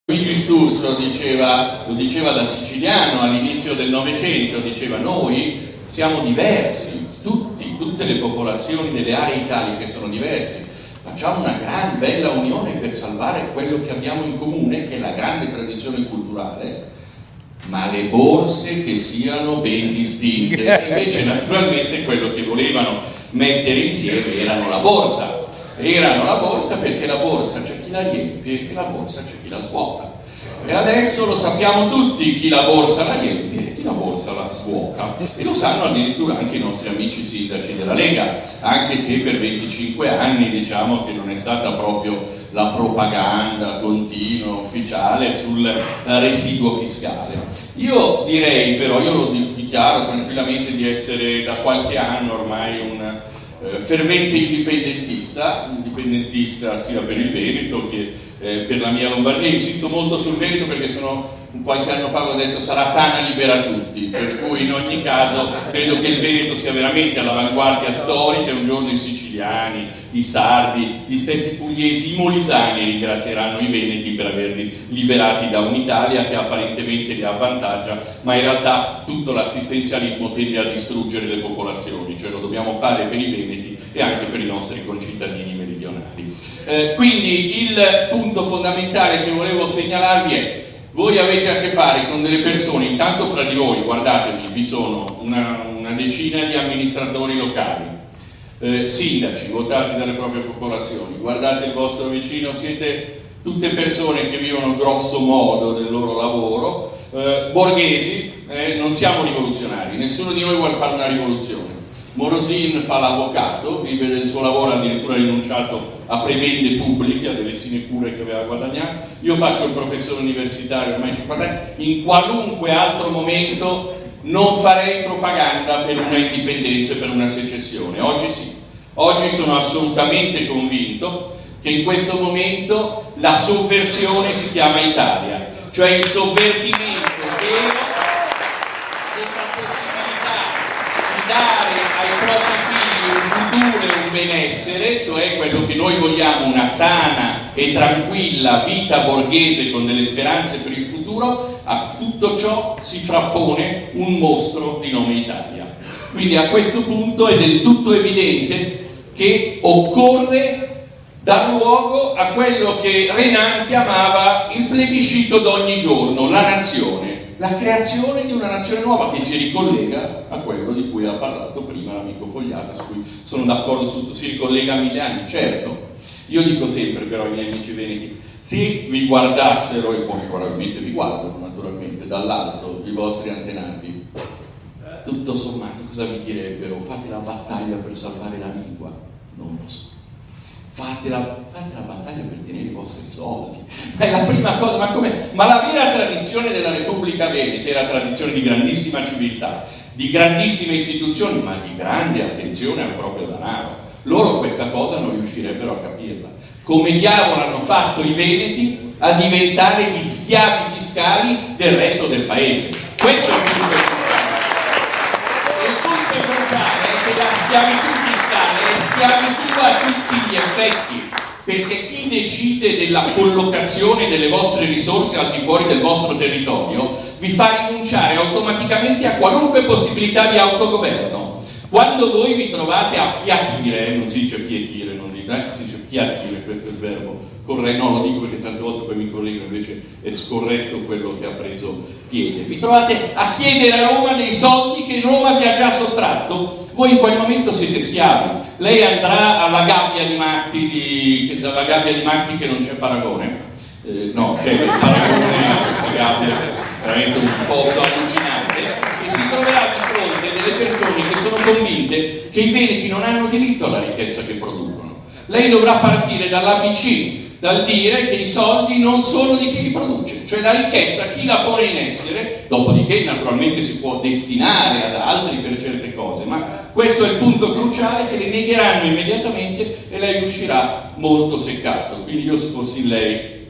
Luigi Sturzo lo diceva da siciliano all'inizio del Novecento, diceva: noi siamo diversi, tutte le popolazioni delle aree italiche sono diverse, facciamo una gran bella unione per salvare quello che abbiamo in comune, che è la grande tradizione culturale, ma le borse che siano ben distinte. E invece naturalmente quello che volevano mettere insieme erano la borsa perché la borsa c'è chi la riempie e la borsa c'è chi la svuota, e adesso lo sappiamo tutti chi la borsa la riempie e chi la borsa la svuota, e lo sanno addirittura anche i nostri amici sindaci della Lega, anche se per 25 anni diciamo che non è stata proprio la propaganda continua ufficiale sul residuo fiscale. Io direi però, io lo dichiaro tranquillamente di essere da qualche anno ormai un fervente indipendentista sia per il Veneto che per la mia Lombardia. Insisto molto sul Veneto perché qualche anno fa ho detto sarà Tana libera tutti, per cui in ogni caso credo che il Veneto sia veramente all'avanguardia storica, e un giorno i siciliani, i sardi, gli stessi pugliesi, i molisani ringrazieranno i veneti per averli liberati da un'Italia che apparentemente li avvantaggia, ma in realtà tutto l'assistenzialismo tende a distruggere le popolazioni, cioè lo dobbiamo fare per i veneti e anche per i nostri concittadini meridionali. Quindi il punto fondamentale che volevo segnalarvi è: voi avete a che fare con delle persone, intanto fra di voi, guardatevi, vi sono una decina di amministratori locali, sindaci votati dalle proprie popolazioni, guardate il vostro vicino, siete tutte persone che vivono grosso modo del loro lavoro, borghesi, non siamo rivoluzionari, nessuno di noi vuole fare una rivoluzione. Morosin fa l'avvocato, vive del suo lavoro, addirittura rinunciato a prebende pubbliche, a delle sinecure che aveva guadagnato. Io faccio il professore universitario ormai 50 anni, in qualunque altro momento non farei propaganda per una indipendenza e per una secessione. Oggi sì, oggi sono assolutamente convinto che in questo momento la sovversione si chiama Italia, cioè il sovvertimento vero della possibilità di dare ai propri figli un futuro e un benessere, cioè quello che noi vogliamo, una sana e tranquilla vita borghese con delle speranze per il futuro. A tutto ciò si frappone un mostro di nome Italia. Quindi a questo punto è del tutto evidente che occorre dar luogo a quello che Renan chiamava il plebiscito d'ogni giorno, la nazione. La creazione di una nazione nuova che si ricollega a quello di cui ha parlato prima l'amico Fogliato, su cui sono d'accordo, si ricollega a 1000 anni, certo. Io dico sempre però ai miei amici veneti: se vi guardassero, e poi probabilmente vi guardano naturalmente dall'alto i vostri antenati, tutto sommato cosa vi direbbero? Fate la battaglia per salvare la lingua? Non lo so. Fate la battaglia per tenere i vostri soldi, ma è la prima cosa. Ma la vera tradizione della Repubblica Veneta era tradizione di grandissima civiltà, di grandissime istituzioni, ma di grande attenzione al proprio denaro. Loro questa cosa non riuscirebbero a capirla. Come diavolo hanno fatto i veneti a diventare gli schiavi fiscali del resto del paese? Questo è il punto cruciale. Il punto cruciale è che la schiavitù fiscale è schiavitù a tutti gli effetti, perché chi decide della collocazione delle vostre risorse al di fuori del vostro territorio vi fa rinunciare automaticamente a qualunque possibilità di autogoverno. Quando voi vi trovate a piatire, non si dice pietire, si dice piatire, questo è il verbo corretto, no, lo dico perché tante volte poi mi collego, invece è scorretto quello che ha preso piede. Vi trovate a chiedere a Roma dei soldi che Roma vi ha già sottratto, voi in quel momento siete schiavi. Lei andrà alla gabbia di Matti, dalla gabbia di Matti che non c'è paragone, no, c'è il paragone a questa gabbia, veramente un posto allucinante, e si troverà di fronte delle persone che sono convinte che i veneti non hanno diritto alla ricchezza che producono. Lei dovrà partire dall'ABC, dal dire che i soldi non sono di chi li produce, cioè la ricchezza chi la pone in essere, dopodiché naturalmente si può destinare ad altri per certe cose, ma questo è il punto cruciale che le negheranno immediatamente e lei uscirà molto seccato. Quindi io, se fossi lei,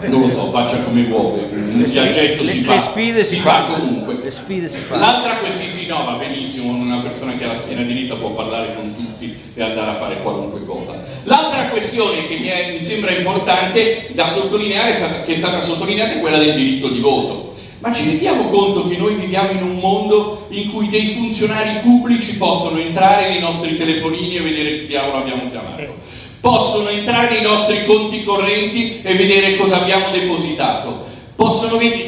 Non lo so, faccia come vuole, un viaggetto si fa, si fa comunque. Le sfide si fanno. L'altra questione, sì, no, va benissimo, una persona che ha la schiena diritta può parlare con tutti e andare a fare qualunque cosa. L'altra questione che mi sembra importante da sottolineare, che è stata sottolineata, è quella del diritto di voto. Ma ci rendiamo conto che noi viviamo in un mondo in cui dei funzionari pubblici possono entrare nei nostri telefonini e vedere chi diavolo abbiamo chiamato? Possono entrare nei nostri conti correnti e vedere cosa abbiamo depositato.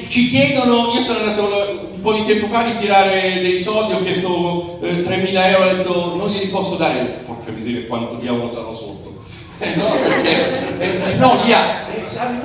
Ci chiedono, io sono andato un po' di tempo fa a ritirare dei soldi, ho chiesto 3.000 euro, ho detto non glieli posso dare, porca miseria quanto diavolo sarò sotto. No, perché no,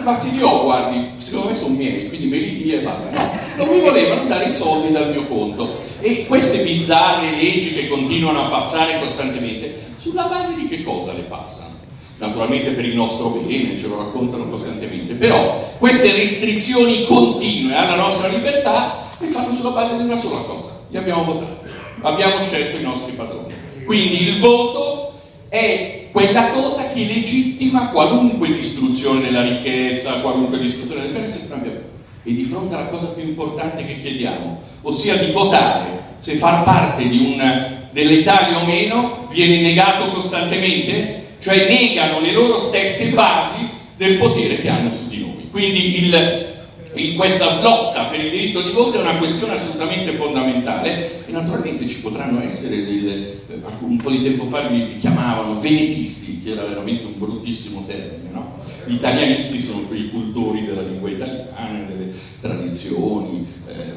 ma se li ho, guardi, secondo me sono miei, quindi me li dia e basta. No, non mi volevano dare i soldi dal mio conto. E queste bizzarre leggi che continuano a passare costantemente, sulla base di che cosa le passano? Naturalmente per il nostro bene, ce lo raccontano costantemente, però queste restrizioni continue alla nostra libertà le fanno sulla base di una sola cosa: li abbiamo votato, abbiamo scelto i nostri padroni. Quindi il voto è quella cosa che legittima qualunque distruzione della ricchezza, qualunque distruzione delle benessere che noi abbiamo. E di fronte alla cosa più importante che chiediamo, ossia di votare se far parte dell'Italia o meno, viene negato costantemente. Cioè negano le loro stesse basi del potere che hanno su di noi. Quindi questa lotta per il diritto di voto è una questione assolutamente fondamentale, e naturalmente ci potranno essere un po' di tempo fa li chiamavano venetisti, che era veramente un bruttissimo termine, no? Gli italianisti sono quei cultori della lingua italiana, delle tradizioni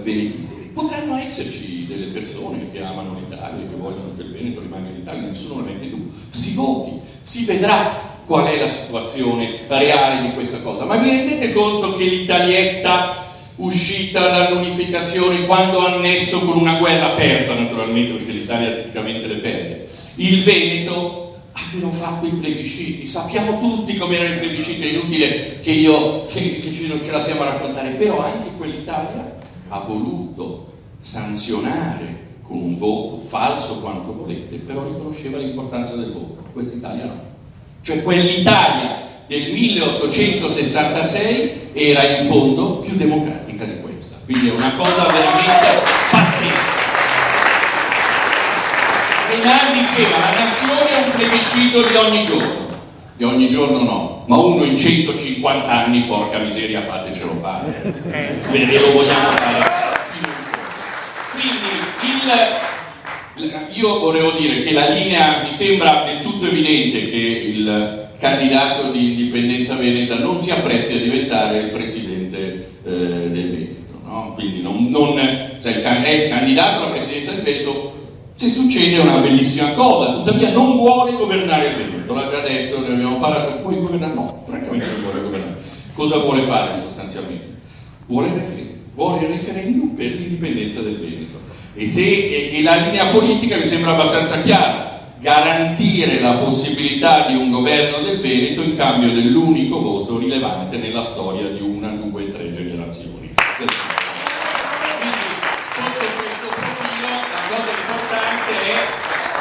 venetisti. Potranno esserci delle persone che amano l'Italia, che vogliono che il Veneto rimanga in Italia, nessuno ne mette tu. Si voti, si vedrà qual è la situazione reale di questa cosa. Ma vi rendete conto che l'Italietta uscita dall'unificazione, quando ha annesso con una guerra persa, naturalmente, perché l'Italia tipicamente le perde, il Veneto, abbiano fatto i plebisciti? Sappiamo tutti come erano i plebisciti, è inutile che ce la siamo a raccontare, però anche quell'Italia ha voluto sanzionare con un voto falso quanto volete, però riconosceva l'importanza del voto. Questa Italia no. Cioè quell'Italia del 1866 era in fondo più democratica di questa. Quindi è una cosa veramente pazzesca. Renan diceva: la nazione è un plebiscito di ogni giorno. Di ogni giorno no, ma uno in 150 anni, porca miseria, fatecelo fare. Ve lo vogliamo fare. Quindi io volevo dire che la linea, mi sembra del tutto evidente che il candidato di Indipendenza Veneta non si appresti a diventare il presidente del Veneto, no? Quindi se è candidato alla presidenza del Veneto, se succede una bellissima cosa, tuttavia non vuole governare il Veneto, l'ha già detto, ne abbiamo parlato. Puoi governare? No, francamente non vuole governare. Cosa vuole fare sostanzialmente? Vuole il referendum per l'indipendenza del Veneto. E la linea politica mi sembra abbastanza chiara: garantire la possibilità di un governo del Veneto in cambio dell'unico voto rilevante nella storia di 1, 2, 3 generazioni. Quindi, sotto questo profilo, la cosa importante è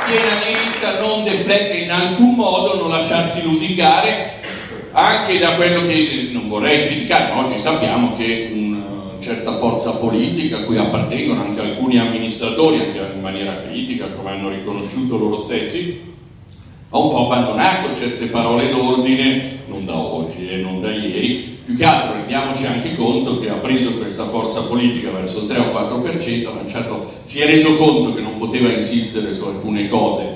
schiena dritta, non deflettere in alcun modo, non lasciarsi lusingare anche da quello che non vorrei criticare, ma oggi sappiamo che certa forza politica a cui appartengono anche alcuni amministratori, anche in maniera critica, come hanno riconosciuto loro stessi, ha un po' abbandonato certe parole d'ordine, non da oggi e non da ieri. Più che altro rendiamoci anche conto che ha preso questa forza politica verso il 3 o 4%, si è reso conto che non poteva insistere su alcune cose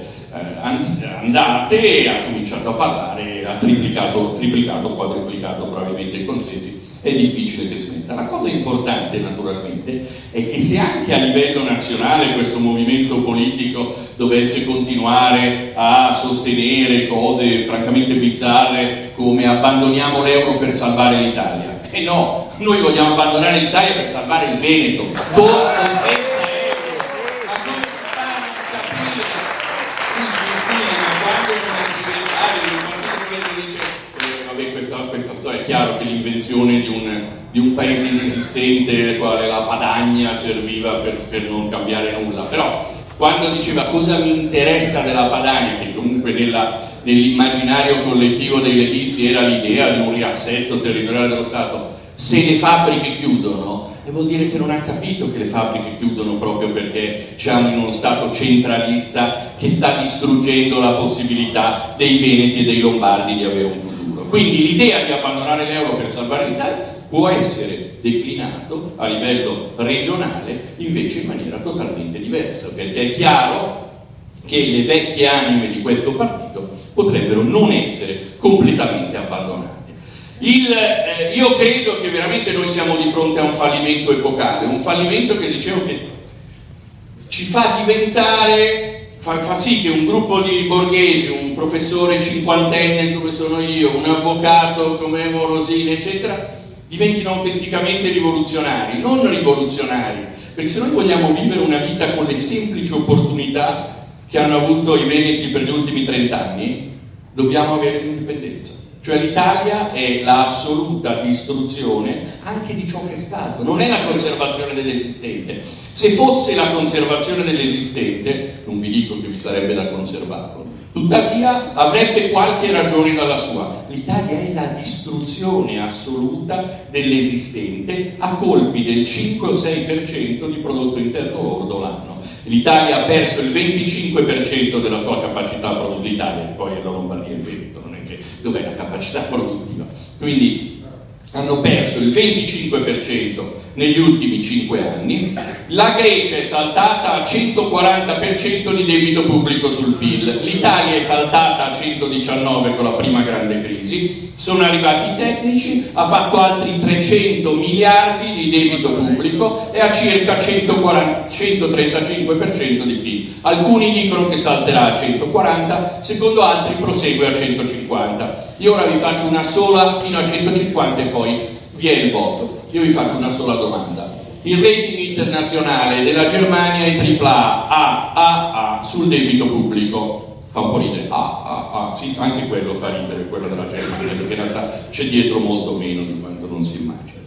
andate, e ha cominciato a parlare, ha triplicato, quadruplicato probabilmente i consensi. È difficile che si metta. La cosa importante naturalmente è che se anche a livello nazionale questo movimento politico dovesse continuare a sostenere cose francamente bizzarre come abbandoniamo l'euro per salvare l'Italia, e no, noi vogliamo abbandonare l'Italia per salvare il Veneto, con o senza euro. Ma non si fa a capire. Quando il segretario dice questa storia, è chiaro che l'invenzione di un paese inesistente, quale la Padania, serviva per non cambiare nulla, però quando diceva cosa mi interessa della Padania, che comunque nell'immaginario collettivo dei leghisti era l'idea di un riassetto territoriale dello Stato, se le fabbriche chiudono, vuol dire che non ha capito che le fabbriche chiudono proprio perché siamo in uno Stato centralista che sta distruggendo la possibilità dei veneti e dei lombardi di avere un futuro. Quindi l'idea di abbandonare l'euro per salvare l'Italia può essere declinato a livello regionale invece in maniera totalmente diversa, perché è chiaro che le vecchie anime di questo partito potrebbero non essere completamente abbandonate. Io credo che veramente noi siamo di fronte a un fallimento epocale, un fallimento che dicevo che ci fa diventare, fa sì che un gruppo di borghesi, un professore cinquantenne come sono io, un avvocato come Morosini, eccetera, diventino autenticamente rivoluzionari, non rivoluzionari, perché se noi vogliamo vivere una vita con le semplici opportunità che hanno avuto i veneti per gli ultimi 30 anni, dobbiamo avere l'indipendenza. Cioè l'Italia è l'assoluta distruzione anche di ciò che è stato, non è la conservazione dell'esistente. Se fosse la conservazione dell'esistente, non vi dico che vi sarebbe da conservarlo, tuttavia avrebbe qualche ragione dalla sua. L'Italia è la distruzione assoluta dell'esistente a colpi del 5 o 6% di prodotto interno lordo l'anno. L'Italia ha perso il 25% della sua capacità produttiva, l'Italia poi è la Lombardia e il Veneto, dov'è la capacità produttiva, quindi hanno perso il 25% negli ultimi 5 anni, la Grecia è saltata al 140% di debito pubblico sul PIL, l'Italia è saltata a 119 con la prima grande crisi, sono arrivati i tecnici, ha fatto altri 300 miliardi di debito pubblico e a circa 135% di PIL. Alcuni dicono che salterà a 140, secondo altri prosegue a 150. Io ora vi faccio una sola fino a 150 e poi vi è il voto. Io vi faccio una sola domanda. Il rating internazionale della Germania è AAA sul debito pubblico. Fa un po' ridere, sì, anche quello fa ridere, quello della Germania, perché in realtà c'è dietro molto meno di quanto non si immagina.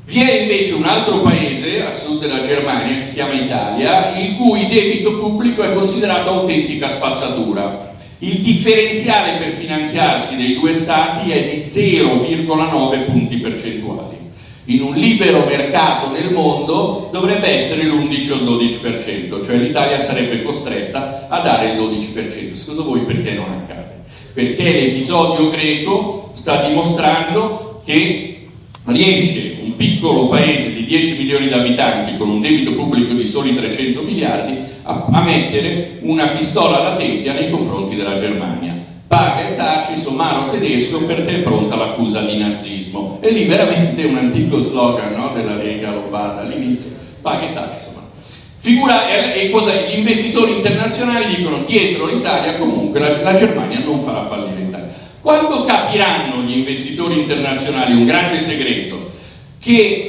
Vi è invece un altro paese a sud della Germania, che si chiama Italia, il cui debito pubblico è considerato autentica spazzatura. Il differenziale per finanziarsi dei due stati è di 0,9 punti percentuali. In un libero mercato nel mondo dovrebbe essere l'11 o il 12%, cioè l'Italia sarebbe costretta a dare il 12%. Secondo voi perché non accade? Perché l'episodio greco sta dimostrando che riesce un piccolo paese di 10 milioni di abitanti con un debito pubblico di soli 300 miliardi a mettere una pistola alla tempia nei confronti della Germania. Paga e taci, somaro tedesco, per te è pronta l'accusa di nazismo. E lì veramente un antico slogan, no, della Lega Lombarda all'inizio, paga e taci, somaro. Figura, e cos'è? Gli investitori internazionali dicono dietro l'Italia comunque la Germania non farà fallire l'Italia. Quando capiranno gli investitori internazionali un grande segreto, che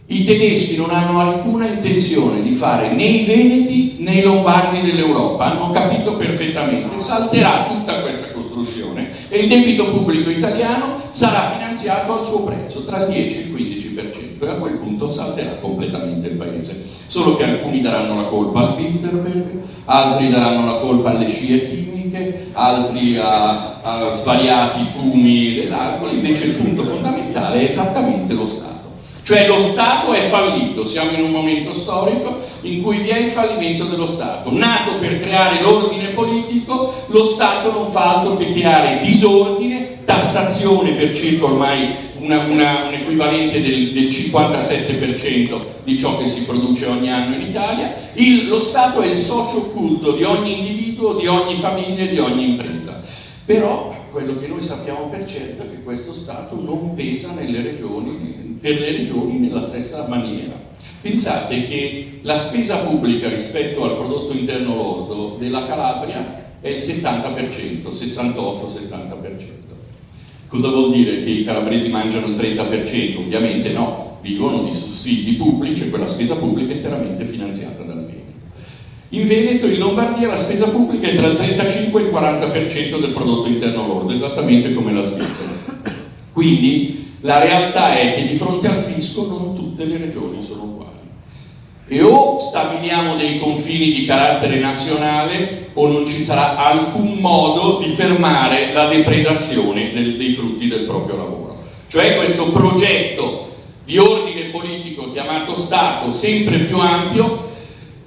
i tedeschi non hanno alcuna intenzione di fare né i veneti né i lombardi dell'Europa, hanno capito perfettamente, salterà tutta questa costruzione e il debito pubblico italiano sarà finanziato al suo prezzo, tra il 10 e il 15%, e a quel punto salterà completamente il paese. Solo che alcuni daranno la colpa al Bilderberg, altri daranno la colpa alle scie chimiche, altri a svariati fumi dell'alcol, invece il punto fondamentale è esattamente lo Stato. Cioè lo Stato è fallito, siamo in un momento storico in cui vi è il fallimento dello Stato. Nato per creare l'ordine politico, lo Stato non fa altro che creare disordine, tassazione per circa ormai un equivalente del 57% di ciò che si produce ogni anno in Italia. Lo Stato è il socio occulto di ogni individuo, di ogni famiglia e di ogni impresa. Però quello che noi sappiamo per certo è che questo Stato non pesa per le regioni nella stessa maniera. Pensate che la spesa pubblica rispetto al prodotto interno lordo della Calabria è il 70%, 68-70%. Cosa vuol dire? Che i calabresi mangiano il 30%? Ovviamente no, vivono di sussidi pubblici e quella spesa pubblica è interamente finanziata dal Veneto. In Veneto e in Lombardia la spesa pubblica è tra il 35 e il 40% del prodotto interno lordo, esattamente come la Svizzera. Quindi la realtà è che di fronte al fisco non tutte le regioni sono uguali. E o stabiliamo dei confini di carattere nazionale o non ci sarà alcun modo di fermare la depredazione dei frutti del proprio lavoro. Cioè questo progetto di ordine politico chiamato Stato, sempre più ampio,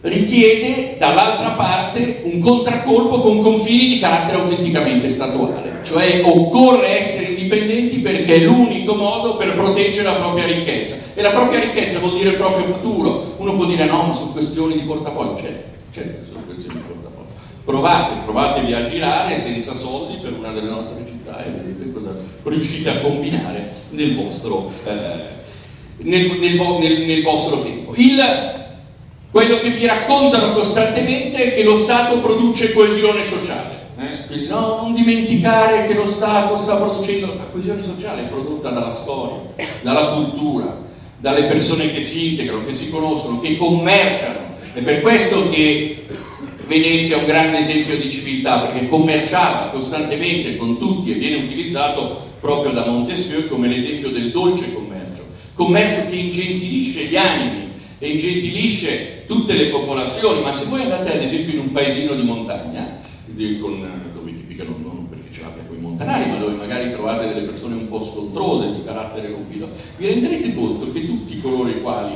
richiede dall'altra parte un contraccolpo con confini di carattere autenticamente statuale, cioè occorre essere indipendenti perché è l'unico modo per proteggere la propria ricchezza, e la propria ricchezza vuol dire il proprio futuro. Uno può dire no, ma sono questioni di portafoglio. Certo, sono questioni di portafoglio. Provatevi a girare senza soldi per una delle nostre città e vedete cosa riuscite a combinare nel vostro tempo. Quello che vi raccontano costantemente è che lo Stato produce coesione sociale. Quindi no, non dimenticare che lo Stato sta producendo la coesione sociale, è prodotta dalla storia, dalla cultura, dalle persone che si integrano, che si conoscono, che commerciano. È per questo che Venezia è un grande esempio di civiltà, perché commerciava costantemente con tutti e viene utilizzato proprio da Montesquieu come l'esempio del dolce commercio che ingentilisce gli animi e ingentilisce tutte le popolazioni. Ma se voi andate ad esempio in un paesino di montagna, dove tipicamente non perché ce l'abbia con i montanari, ma dove magari trovate delle persone un po' scontrose di carattere ruvido, vi renderete conto che tutti coloro i quali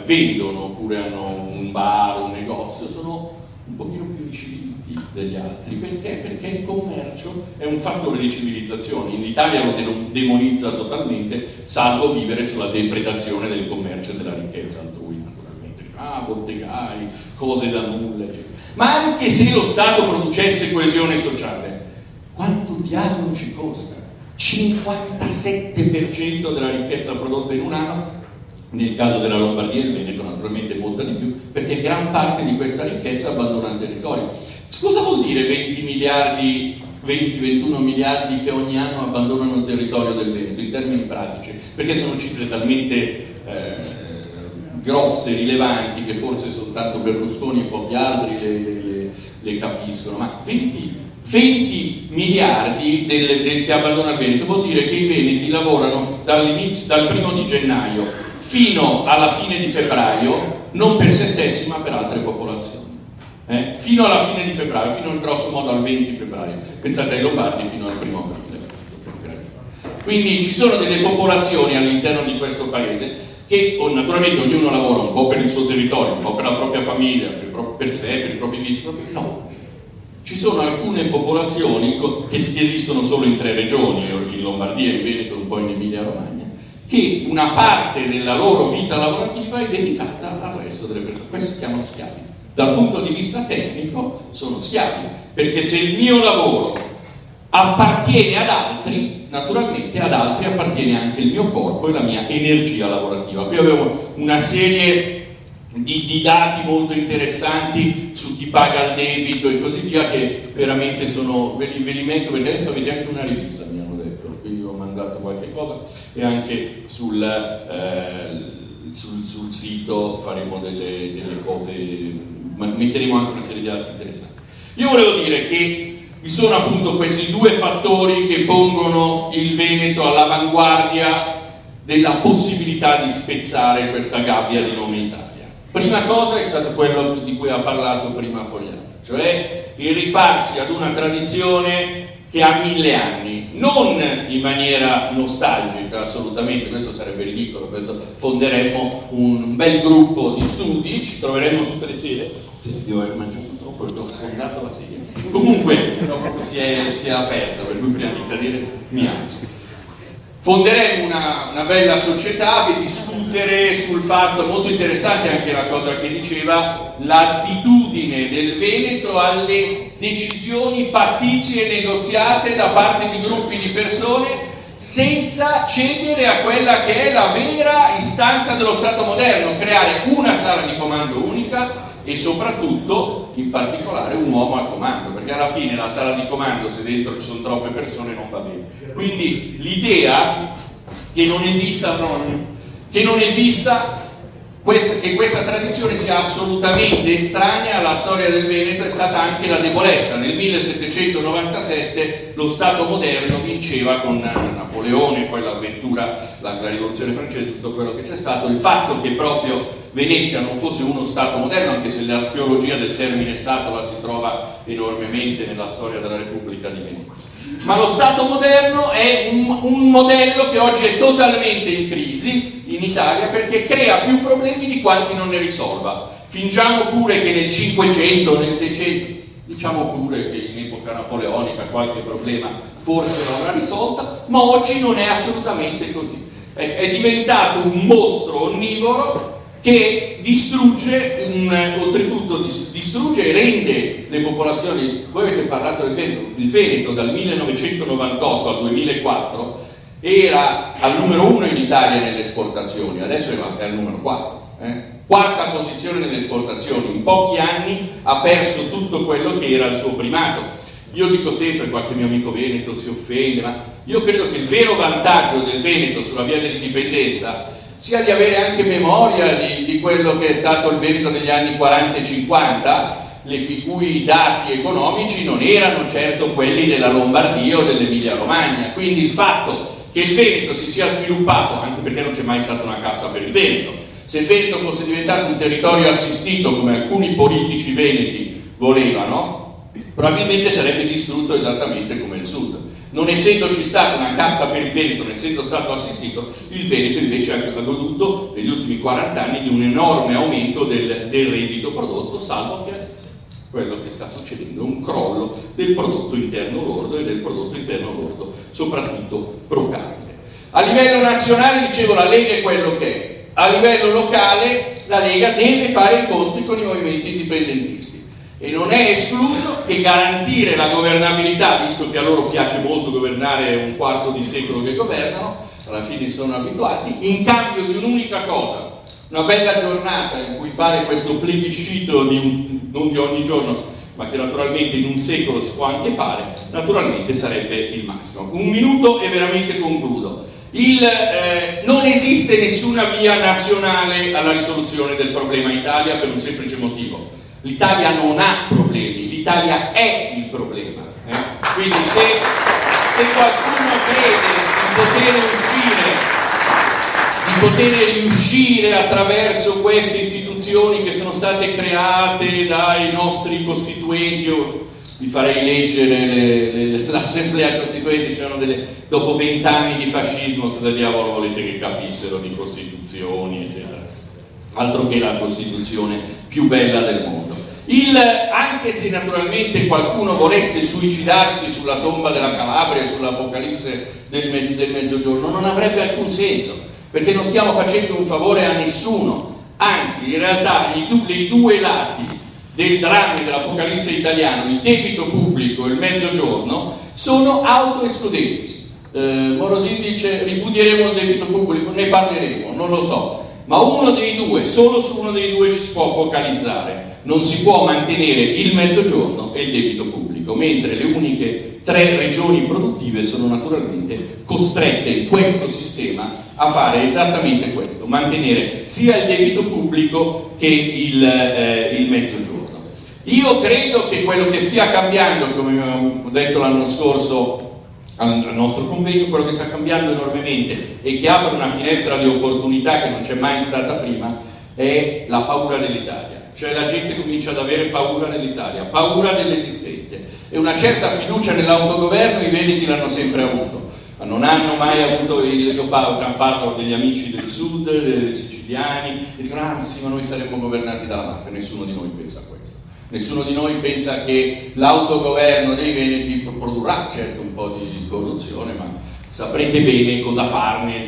vendono oppure hanno un bar, un negozio, sono un pochino più incivili degli altri. Perché? Perché il commercio è un fattore di civilizzazione. In Italia lo demonizza totalmente, salvo vivere sulla depredazione del commercio e della ricchezza altrui, naturalmente. Bottegai, cose da nulla, eccetera. Ma anche se lo Stato producesse coesione sociale, quanto diavolo ci costa? 57% della ricchezza prodotta in un anno. Nel caso della Lombardia e il Veneto naturalmente molta di più, perché gran parte di questa ricchezza abbandona il territorio. Cosa vuol dire 20-21 miliardi che ogni anno abbandonano il territorio del Veneto in termini pratici? Perché sono cifre talmente grosse, rilevanti, che forse soltanto Berlusconi e pochi altri le capiscono. Ma 20 miliardi che abbandona il Veneto vuol dire che i veneti lavorano dal 1° di gennaio fino alla fine di febbraio, non per se stessi ma per altre popolazioni. Fino alla fine di febbraio, fino grosso modo al 20 febbraio. Pensate ai lombardi fino al 1° aprile. Quindi ci sono delle popolazioni all'interno di questo paese che naturalmente ognuno lavora un po' per il suo territorio, un po' per la propria famiglia, per sé, per i propri vizi. No. Ci sono alcune popolazioni che esistono solo in 3 regioni, in Lombardia, in Veneto e un po' in Emilia-Romagna, che una parte della loro vita lavorativa è dedicata al resto delle persone. Questi si chiamano schiavi. Dal punto di vista tecnico sono schiavi, perché se il mio lavoro appartiene ad altri, naturalmente ad altri appartiene anche il mio corpo e la mia energia lavorativa. Qui avevo una serie di dati molto interessanti su chi paga il debito e così via, che veramente sono, ve li metto, perché adesso avete anche una rivista, mi hanno detto, quindi ho mandato qualche cosa, e anche sul sito faremo delle cose, metteremo anche una serie di dati interessanti. Io volevo dire che vi sono appunto questi 2 fattori che pongono il Veneto all'avanguardia della possibilità di spezzare questa gabbia di nome Italia. Prima cosa è stato quello di cui ha parlato prima Fogliato, cioè il rifarsi ad una tradizione che ha 1000 anni, non in maniera nostalgica, assolutamente, questo sarebbe ridicolo, questo fonderemmo un bel gruppo di studi, ci troveremmo tutte le sere. Io ho mangiato troppo e ho sfondato la sedia. Comunque, proprio si è aperta, per cui prima di cadere mi alzo. Fonderemo una bella società per discutere sul fatto, molto interessante anche la cosa che diceva, l'attitudine del Veneto alle decisioni pattizie negoziate da parte di gruppi di persone senza cedere a quella che è la vera istanza dello Stato moderno, creare una sala di comando unica e soprattutto, in particolare, un uomo al comando, perché alla fine la sala di comando, se dentro ci sono troppe persone, non va bene. Quindi l'idea che non esista che questa tradizione sia assolutamente estranea alla storia del Veneto è stata anche la debolezza. Nel 1797 lo Stato moderno vinceva con Napoleone, poi l'avventura, la rivoluzione francese, tutto quello che c'è stato. Il fatto che proprio Venezia non fosse uno Stato moderno, anche se l'archeologia del termine Stato la si trova enormemente nella storia della Repubblica di Venezia. Ma lo Stato moderno è un modello che oggi è totalmente in crisi in Italia, perché crea più problemi di quanti non ne risolva. Fingiamo pure che nel 500, nel 600, diciamo pure che in epoca napoleonica qualche problema forse lo avrà risolto, ma oggi non è assolutamente così. È diventato un mostro onnivoro che distrugge, oltretutto distrugge e rende le popolazioni. Voi avete parlato del Veneto. Il Veneto dal 1998 al 2004 era al numero 1 in Italia nelle esportazioni, adesso è al numero 4. Quarta posizione nelle esportazioni. In pochi anni ha perso tutto quello che era il suo primato. Io dico sempre, qualche mio amico veneto si offende, ma io credo che il vero vantaggio del Veneto sulla via dell'indipendenza sia di avere anche memoria di quello che è stato il Veneto negli anni 40 e 50, i cui dati economici non erano certo quelli della Lombardia o dell'Emilia Romagna. Quindi il fatto che il Veneto si sia sviluppato, anche perché non c'è mai stata una cassa per il Veneto, se il Veneto fosse diventato un territorio assistito come alcuni politici veneti volevano, probabilmente sarebbe distrutto esattamente come il Sud. Non essendoci stata una cassa per il Veneto, non essendo stato assistito, il Veneto invece ha goduto negli ultimi 40 anni di un enorme aumento del reddito prodotto, salvo che adesso quello che sta succedendo è un crollo del prodotto interno lordo e del prodotto interno lordo soprattutto pro capite. A livello nazionale, dicevo, la Lega è quello che è. A livello locale la Lega deve fare i conti con i movimenti indipendentisti. E non è escluso che garantire la governabilità, visto che a loro piace molto governare un quarto di secolo che governano, alla fine sono abituati, in cambio di un'unica cosa, una bella giornata in cui fare questo plebiscito non di ogni giorno, ma che naturalmente in un secolo si può anche fare, naturalmente sarebbe il massimo. Un minuto e veramente concludo. Non esiste nessuna via nazionale alla risoluzione del problema Italia per un semplice motivo. L'Italia non ha problemi, l'Italia è il problema. Quindi se qualcuno crede di poter riuscire attraverso queste istituzioni che sono state create dai nostri costituenti, io vi farei leggere l'Assemblea Costituente, c'erano dopo 20 anni di fascismo, cosa diavolo volete che capissero di costituzioni, eccetera. Altro che la Costituzione più bella del mondo. Anche se naturalmente qualcuno volesse suicidarsi sulla tomba della Calabria, sull'Apocalisse del Mezzogiorno, non avrebbe alcun senso, perché non stiamo facendo un favore a nessuno. Anzi, in realtà i due lati del dramma dell'Apocalisse italiano, il debito pubblico e il Mezzogiorno, sono autoescludenti. Morosini dice: ripudieremo il debito pubblico, ne parleremo, non lo so. Ma uno dei due, solo su uno dei due ci si può focalizzare. Non si può mantenere il Mezzogiorno e il debito pubblico, mentre le uniche 3 regioni produttive sono naturalmente costrette in questo sistema a fare esattamente questo, mantenere sia il debito pubblico che il Mezzogiorno. Io credo che quello che stia cambiando, come ho detto l'anno scorso al nostro convegno, quello che sta cambiando enormemente e che apre una finestra di opportunità che non c'è mai stata prima è la paura dell'Italia. Cioè la gente comincia ad avere paura dell'Italia, paura dell'esistente, e una certa fiducia nell'autogoverno i veneti l'hanno sempre avuto, ma non hanno mai avuto. Io parlo degli amici del sud, dei siciliani, che dicono: ah sì, ma noi saremmo governati dalla mafia. Nessuno di noi pensa a questo. Nessuno di noi pensa che l'autogoverno dei veneti produrrà certo un po' di corruzione, ma saprete bene cosa farne,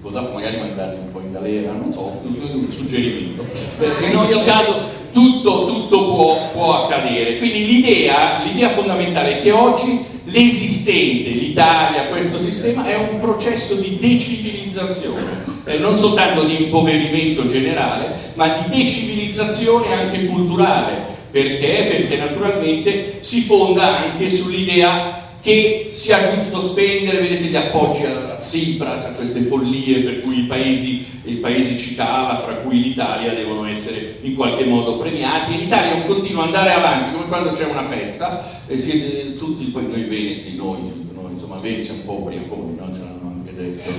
cosa magari mandarli un po' in galera, non so, un suggerimento. Perché in ogni caso tutto può accadere. Quindi l'idea fondamentale è che oggi l'esistente, l'Italia, questo sistema, è un processo di decivilizzazione. Non soltanto di impoverimento generale, ma di decivilizzazione anche culturale. Perché? Perché naturalmente si fonda anche sull'idea che sia giusto spendere, vedete gli appoggi a Tsipras, a queste follie per cui i paesi cicala, fra cui l'Italia, devono essere in qualche modo premiati, e l'Italia continua ad andare avanti come quando c'è una festa e siete tutti, poi noi veneti, noi insomma veneti siamo un po' ubriaconi, no? Ce l'hanno anche detto,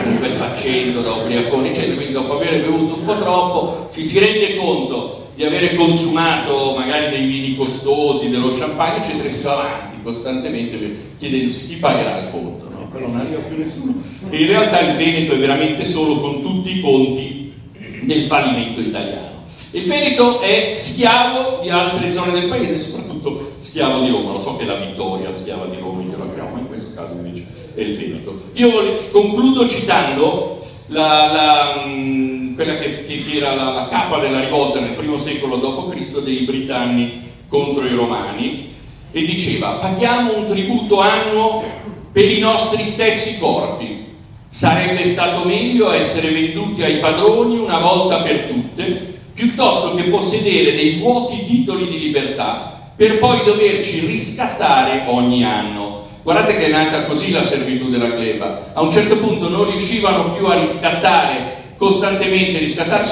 con questo accento da ubriaconi, eccetera. Quindi dopo aver bevuto un po' troppo ci si rende conto di avere consumato magari dei vini costosi, dello champagne, eccetera, e si va avanti costantemente chiedendosi chi pagherà il conto, no? Però non arriva più nessuno. E in realtà il Veneto è veramente solo con tutti i conti del fallimento italiano. Il Veneto è schiavo di altre zone del paese, soprattutto schiavo di Roma. Lo so che la Vittoria è schiava di Roma, ma in questo caso invece è il Veneto. Io concludo citando quella che era la capa della rivolta nel primo secolo d.C. dei Britanni contro i Romani, e diceva: paghiamo un tributo annuo per i nostri stessi corpi, sarebbe stato meglio essere venduti ai padroni una volta per tutte piuttosto che possedere dei vuoti titoli di libertà per poi doverci riscattare ogni anno. Guardate che è nata così la servitù della gleba. A un certo punto non riuscivano più a riscattarsi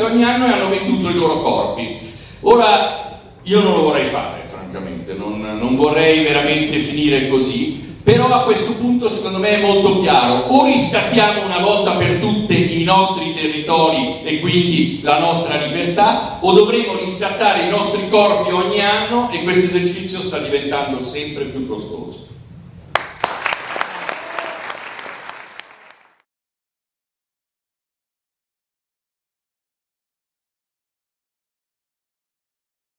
ogni anno, e hanno venduto i loro corpi. Ora io non lo vorrei fare, francamente, non vorrei veramente finire così, però a questo punto secondo me è molto chiaro: o riscattiamo una volta per tutte i nostri territori e quindi la nostra libertà, o dovremo riscattare i nostri corpi ogni anno, e questo esercizio sta diventando sempre più costoso.